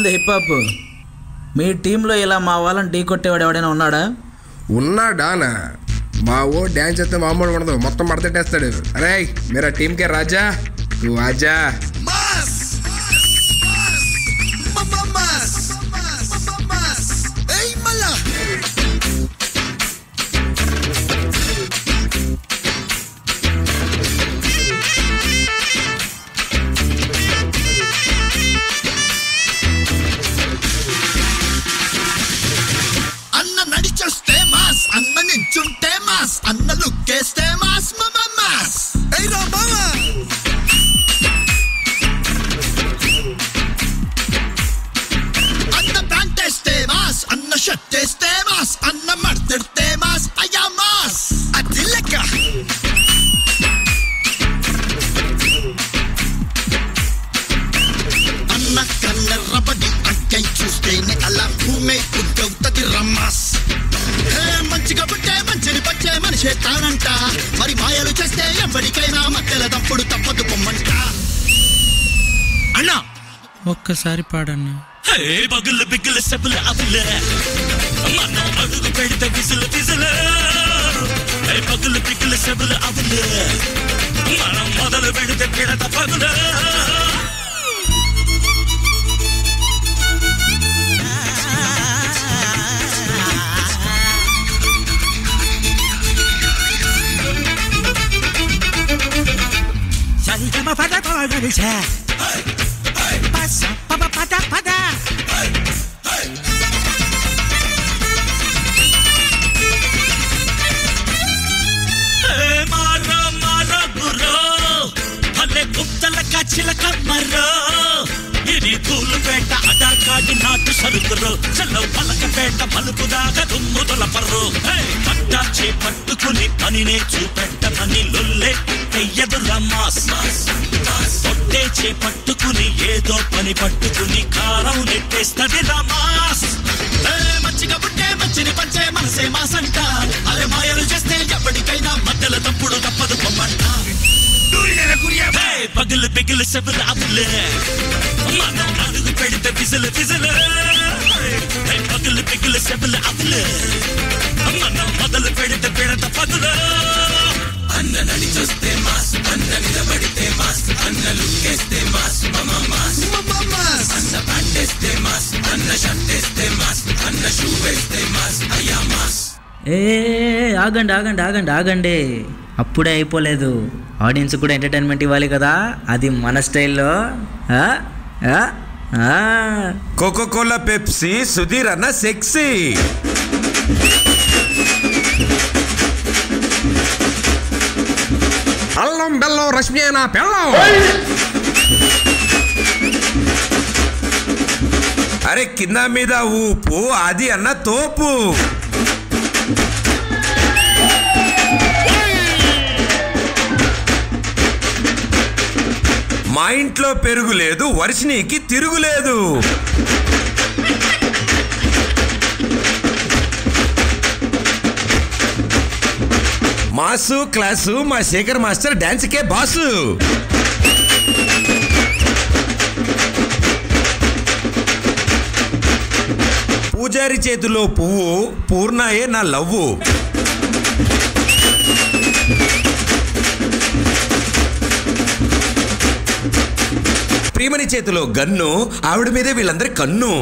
ఉంది hip hop. మీ టీంలో ఇలా మా వాళ్ళని ఢీ కొట్టేవాడు ఎవడైనా ఉన్నాడా? ఉన్నాడానా? మా ఓ డ్యాన్స్ చేస్తే మామూలు ఉండదు, మొత్తం మడతట్టేస్తాడు. అరే మీరా టీం కే రాజా, నువ్వు ఆజా. నడిచొస్తే మాస్, అన్న నించుంటే మాస్, అన్న లుక్కేస్తే మాస్, మాస్. అన్న ప్యాంట్ వేస్తే మాస్, అన్న షర్ట్ వేస్తే మాస్, అన్న మడతెడితే మాస్, అయ్యా మాస్. అది లెక్క. అన్న కన్నెర్రబడి అక్కై చూస్తేనే అలా భూమే ఉద్దవుతది రమ్మాస్. మంచిగా పుట్టే మంచిని పచ్చే మనిషే తానంట, మరి మాయలు చేస్తే ఎవరికైనా మధ్యల తప్పుడు తప్పదు పొమ్మంట. అన్నా ఒక్కసారి పాడన్నా. బగులు బిగులు సెబులు అవులే, మనం అడుగు పెడితే విసులు విసులు. బగులు బిగులు సెబులు అవులే, మనం మొదలు పెడితే పిడత పగులు. చిలక మర్రో ఇది తూలుపేట అడాకాడి నాటు సరుకురు, చల్లో పలకపేట పలుకు దాకా దుమ్ము తొలపర్రు. పట్టాచి పట్టుకుని పనినే చూపెట్టమని లొల్లే తెయ్యదు రమాస్. పొట్టేచే పట్టుకుని ఏదో పని పట్టుకుని కారం నెట్టేస్తది రమాస్. మంచిగా పుట్టే మంచిని పంచే మనసే మాసంట, అరే మాయలు చేస్తే ఎప్పటికైనా మధ్యలో తప్పుడు తప్పదు పొమ్మంట. పగులు బిగులు సెబులు అవులే, మనం అడుగు పెడితే విసులు విసులు. పగులు బిగులు సెబులు అవులే, మనం మొదలు పెడితే పిడత పగులు. అన్న నడిచొస్తే మాస్, అన్న నిలబడితే మాస్, అన్న లుక్కేస్తే మాస్, మాస్. అన్న ప్యాంట్ వేస్తే మాస్, అన్న షర్ట్ వేస్తే మాస్, అన్న షూ వేస్తే మాస్, అయ్యా మాస్. ఆగండి ఆగండి ఆగండి ఆగండి, అప్పుడే అయిపోలేదు. ఆడియన్స్ కూడా ఎంటర్టైన్మెంట్ ఇవ్వాలి కదా, అది మన స్టైల్లో. కోకోకోలా, పెప్సీ, సుధీర్ అన్న సెక్సీ. అల్లం బెల్లం రష్మి నా పెళ్ళం. అరే కింద మీద ఊపు, అది అన్న తోపు. మా ఇంట్లో పెరుగు లేదు, వర్షినికి తిరుగులేదు. మాసు క్లాసు, మా శేఖర్ మాస్టర్ డాన్స్కే బాసు. పూజారి చేతిలో పువ్వు, పూర్ణాయే నా లవ్వు. ప్రియమణి చేతిలో గన్ను, ఆవిడ మీదే వీళ్ళందరి కన్ను.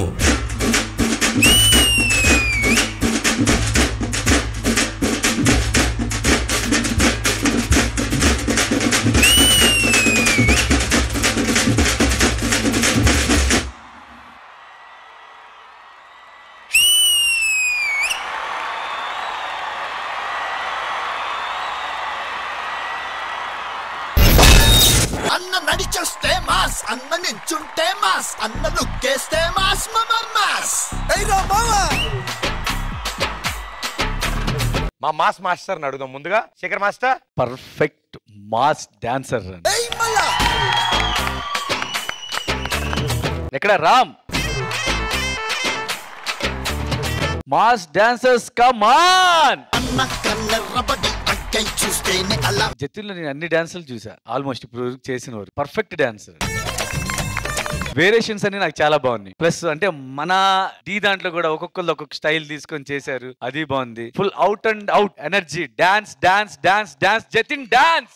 అన్న నడిచొస్తే మాస్, అన్న నించుంటే మాస్, అన్న లుక్కేస్తే మాస్, మాస్. మా మాస్ మాస్టర్ అడుగుదాం ముందుగా. Shekhar master perfect mass dancer. ఎక్కడ Ram? Mass dancers come on. అన్న కన్నెర్రబడి అక్కై చూస్తేనే అలా. జతిన్లో నేను అన్ని డాన్సులు చూసా, ఆల్మోస్ట్ ఇప్పుడు చేసిన వారు పర్ఫెక్ట్ డాన్సర్. వేరియేషన్స్ అన్ని నాకు చాలా బాగున్నాయి. ప్లస్ అంటే మన డి దాంట్లో కూడా ఒక్కొక్కరు ఒక్కొక్క స్టైల్ తీసుకొని చేశారు, అది బాగుంది. Full out and out energy, dance dance dance dance, Jatin dance.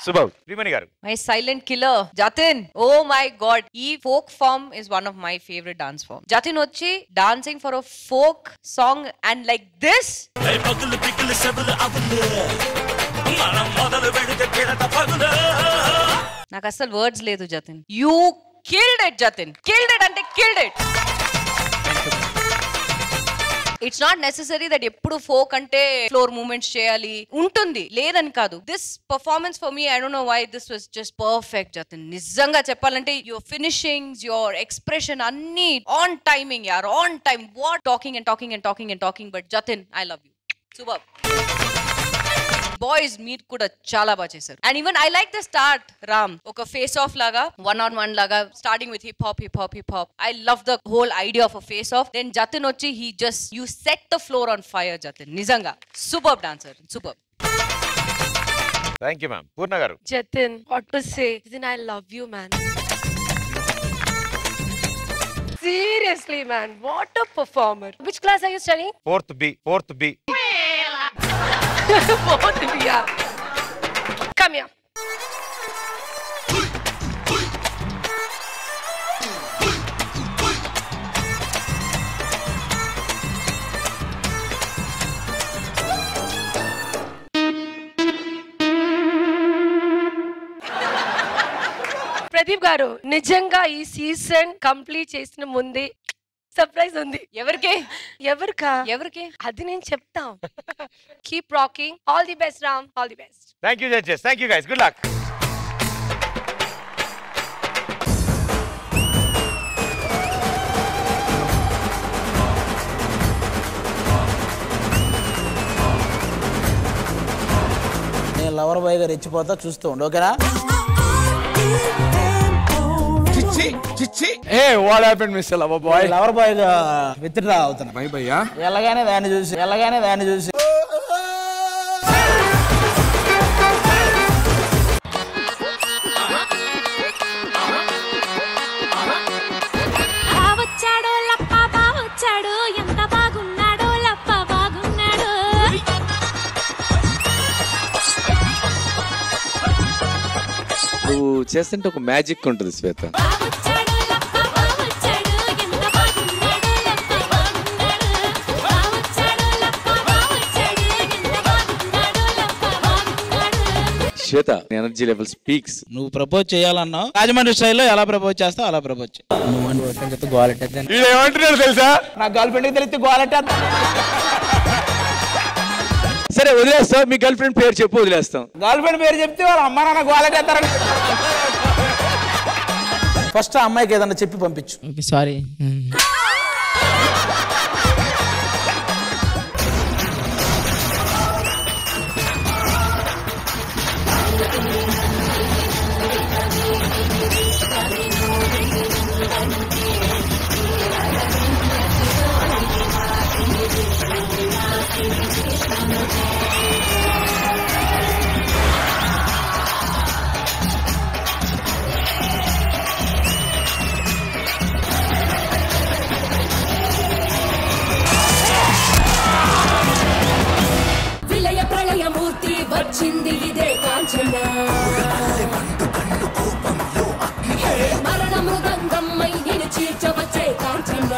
Subhav. Primani garu. My silent killer, Jatin. Oh my God. Folk form is one of my favorite dance form. Jatin Ochi dancing for a folk song and like this. Hey, pagulu pigulu sebulu avulu. Manam modalu vedite kedata pagulu. Naku asal words ledu Jatin. You killed it, Jatin. Killed it ante killed it. It's not necessary that eppudu folk ante floor movements cheyali untundi ledani kaadu. This performance for me, I don't know why, this was just perfect, Jatin. Nijanga cheppalante your finishings, your expression anni on timing yaar, on time. What talking and talking and talking and talking, but Jatin, I love you. Super. Boys meet kuda chala baga chesaru. And even I like the start, Ram, oka face off laga, one on one laga, starting with hip hop hip hop hip hop. I love the whole idea of a face off. Then Jatin ochi, you set the floor on fire, Jatin. Nizanga superb dancer, superb. Thank you, ma'am. Purna garu. Jatin, what to say? Jatin, I love you, man. Seriously, man, what a performer. Which class are you studying? 4th B. 4th B. Both of you. Come here. Pradeep గారు, నిజంగా ఈ season complete చేసిన ముందే surprise ఉంది. ఎవరికే అది నేను చెప్తా. Keep rocking. All the best Ram, all the best. Thank you, judges. Thank you, guys. Good luck. నేను లవర్ బాయ్ గా రెచ్చిపోతా, చూస్తూ ఉండు, ఓకేనా? Hey, what happened, Mr. Lover Boy? Lover boy గా విత్డ్రా అవుతున్నా. బై భయ్యా. ఎలాగైనా దాన్ని చూసి వచ్చాడో లప్ప బావొచ్చాడు, ఎంత బాగున్నాడో లప్ప బాగున్నాడు. నువ్వు చేస్తుంటే ఒక మ్యాజిక్ ఉంటుంది శ్వేత. శ్వేత, ఎనర్జీ లెవెల్ స్పీక్స్. నువ్వు ప్రపోజ్ చేయాలన్నావు, రాజమండ్రి స్టైల్లో ఎలా ప్రపోజ్ చేస్తావు అలా ప్రపోజ్. నువ్వు గోలెట్టేద్దాను ఏమంటున్నాడు తెలుసా? నా గర్ల్ ఫ్రెండ్కి తెలిస్తే గోలెట్టేద్దా. సరే వదిలేస్తాం, మీ గర్ల్ ఫ్రెండ్ పేరు చెప్పు, వదిలేస్తాం. గర్ల్ ఫ్రెండ్ పేరు చెప్తే వాళ్ళ అమ్మ నాన్న గోలెట్టేస్తారని. ఫస్ట్ ఆ అమ్మాయికి ఏదన్నా చెప్పి పంపించు. సారీ. వచ్చింది ఇదే కాంచన, మరణ మృదంగమ్మై నేను చీల్చవచ్చే కాంచన.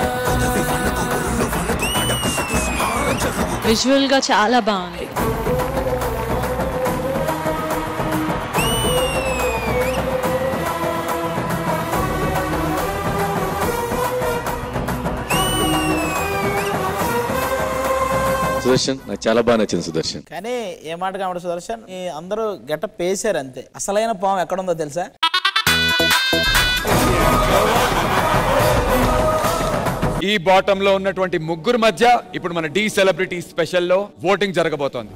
విజువల్ గా చాలా బాగుంది. సుదర్శన్, నాకు చాలా బాగా నచ్చింది సుదర్శన్. కానీ ఏ మాట కావడం సుదర్శన్, అందరూ గెటప్ వేసారు అంతే. అసలైన పాము ఎక్కడుందో తెలుసా? ఈ బాటమ్ లో ఉన్నటువంటి ముగ్గురు మధ్య ఇప్పుడు మన డి సెలబ్రిటీ స్పెషల్లో ఓటింగ్ జరగబోతోంది.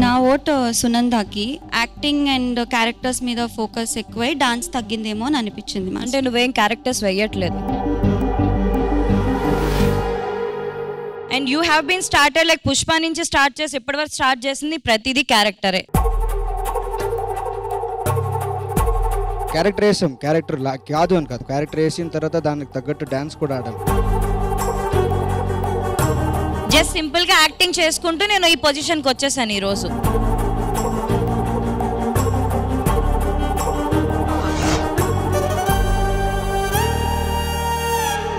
నా ఓటు సునందాకి. యాక్టింగ్ అండ్ క్యారెక్టర్స్ మీద ఫోకస్ ఎక్కువై డాన్స్ తగ్గిందేమో అని అనిపించింది. అంటే నువ్వేం క్యారెక్టర్స్ వేయట్లేదు. And you have been started like Pushpa నుంచి స్టార్ట్ చేసి ఇప్పటివరకు స్టార్ట్ చేసింది ప్రతిదీ క్యారెక్టరే. క్యారెక్టర్ వేసాం, క్యారెక్టర్ కాదు అని కాదు, క్యారెక్టర్ వేసిన తర్వాత దానికి తగ్గట్టు డాన్స్ కూడా ఆడాలి. జస్ట్ సింపుల్ గా యాక్టింగ్ చేసుకుంటూ నేను ఈ పొజిషన్కి వచ్చేసాను ఈరోజు.